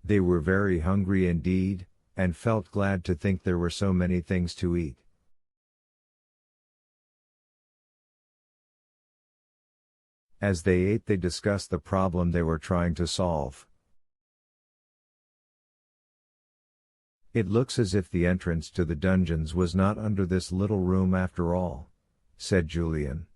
They were very hungry indeed, and felt glad to think there were so many things to eat. As they ate, they discussed the problem they were trying to solve. "It looks as if the entrance to the dungeons was not under this little room after all," said Julian.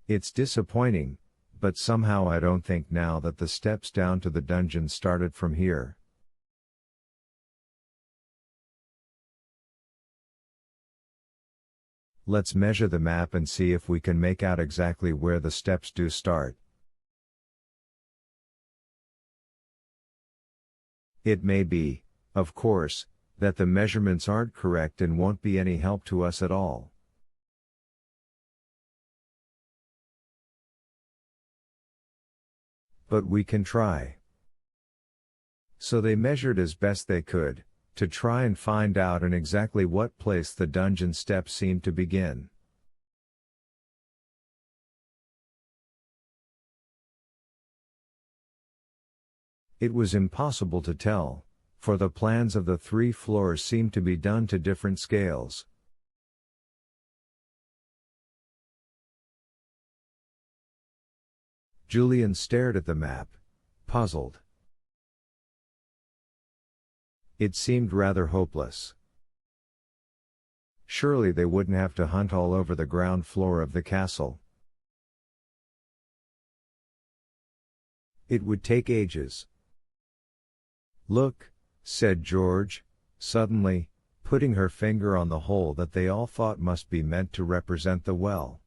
"It's disappointing, but somehow I don't think now that the steps down to the dungeon started from here." "Let's measure the map and see if we can make out exactly where the steps do start." It may be, of course, that the measurements aren't correct and won't be any help to us at all. But we can try. So they measured as best they could, to try and find out in exactly what place the dungeon steps seemed to begin. It was impossible to tell, for the plans of the 3 floors seemed to be done to different scales. Julian stared at the map, puzzled. It seemed rather hopeless. Surely they wouldn't have to hunt all over the ground floor of the castle. It would take ages. "Look," said George, suddenly, putting her finger on the hole that they all thought must be meant to represent the well.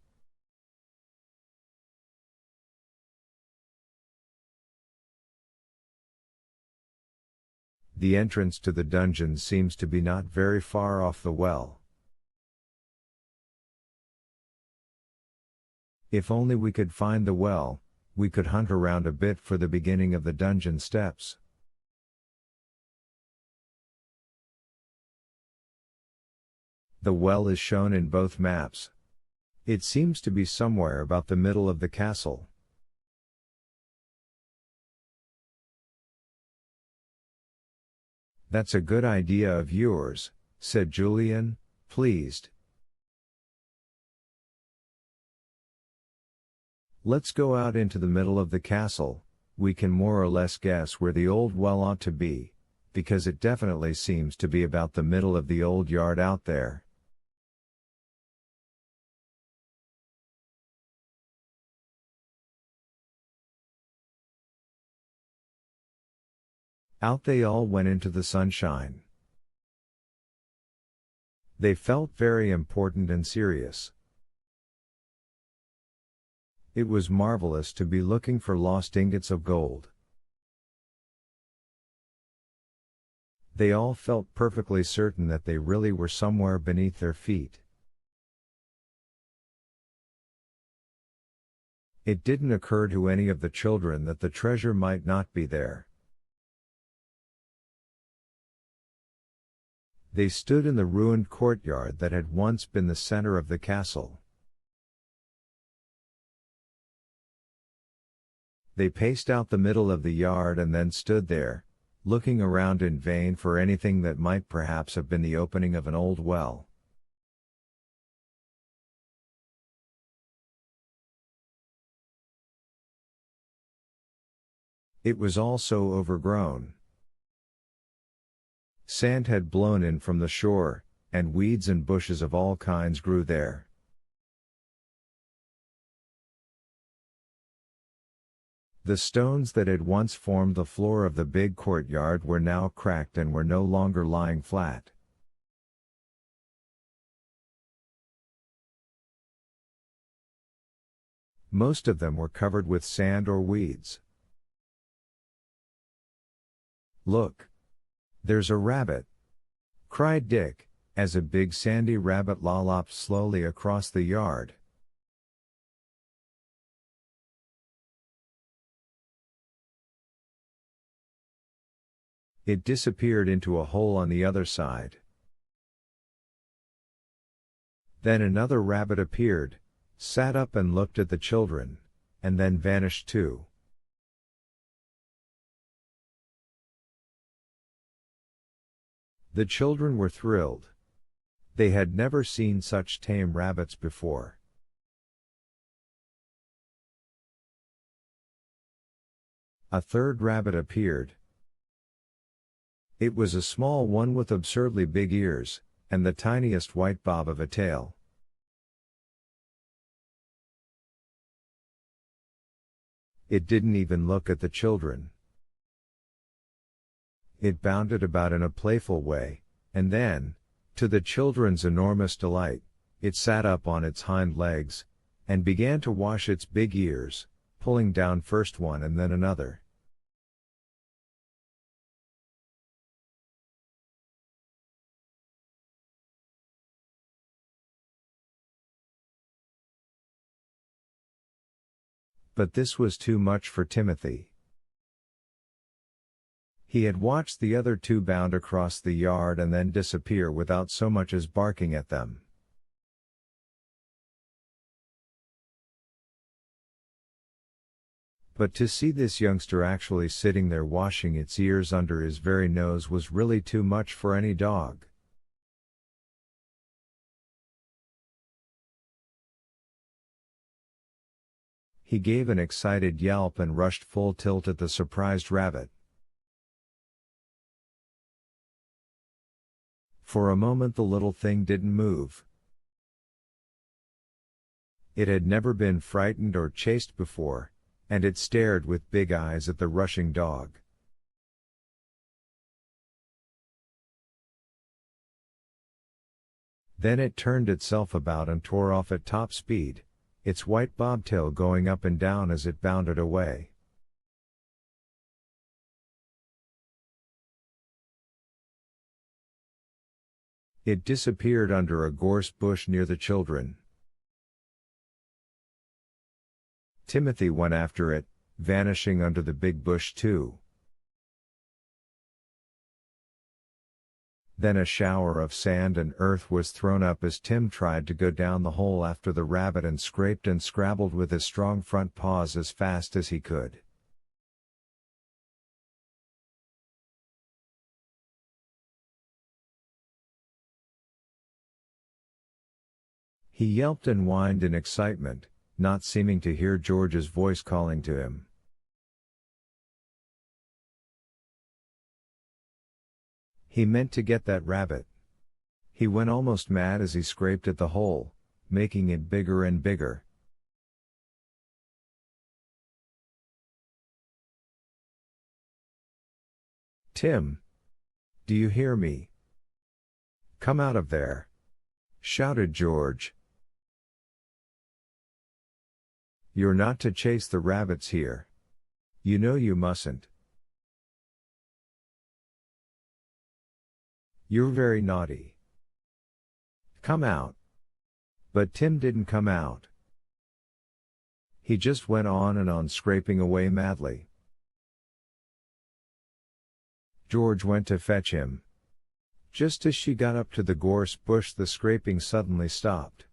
"The entrance to the dungeon seems to be not very far off the well. If only we could find the well, we could hunt around a bit for the beginning of the dungeon steps." "The well is shown in both maps. It seems to be somewhere about the middle of the castle." "That's a good idea of yours," said Julian, pleased. "Let's go out into the middle of the castle. We can more or less guess where the old well ought to be, because it definitely seems to be about the middle of the old yard out there." Out they all went into the sunshine. They felt very important and serious. It was marvelous to be looking for lost ingots of gold. They all felt perfectly certain that they really were somewhere beneath their feet. It didn't occur to any of the children that the treasure might not be there. They stood in the ruined courtyard that had once been the center of the castle. They paced out the middle of the yard and then stood there, looking around in vain for anything that might perhaps have been the opening of an old well. It was all so overgrown. Sand had blown in from the shore, and weeds and bushes of all kinds grew there. The stones that had once formed the floor of the big courtyard were now cracked and were no longer lying flat. Most of them were covered with sand or weeds. "Look! There's a rabbit!" cried Dick, as a big sandy rabbit lolloped slowly across the yard. It disappeared into a hole on the other side. Then another rabbit appeared, sat up and looked at the children, and then vanished too. The children were thrilled. They had never seen such tame rabbits before. A third rabbit appeared. It was a small one with absurdly big ears, and the tiniest white bob of a tail. It didn't even look at the children. It bounded about in a playful way, and then, to the children's enormous delight, it sat up on its hind legs, and began to wash its big ears, pulling down first one and then another. But this was too much for Timothy. He had watched the other two bound across the yard and then disappear without so much as barking at them. But to see this youngster actually sitting there washing its ears under his very nose was really too much for any dog. He gave an excited yelp and rushed full tilt at the surprised rabbit. For a moment the little thing didn't move. It had never been frightened or chased before, and it stared with big eyes at the rushing dog. Then it turned itself about and tore off at top speed, its white bobtail going up and down as it bounded away. It disappeared under a gorse bush near the children. Timothy went after it, vanishing under the big bush too. Then a shower of sand and earth was thrown up as Tim tried to go down the hole after the rabbit and scraped and scrabbled with his strong front paws as fast as he could. He yelped and whined in excitement, not seeming to hear George's voice calling to him. He meant to get that rabbit. He went almost mad as he scraped at the hole, making it bigger and bigger. "Tim! Do you hear me? Come out of there!" shouted George. "You're not to chase the rabbits here. You know you mustn't. You're very naughty. Come out." But Tim didn't come out. He just went on and on scraping away madly. George went to fetch him. Just as she got up to the gorse bush, the scraping suddenly stopped.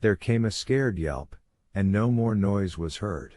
There came a scared yelp, and no more noise was heard.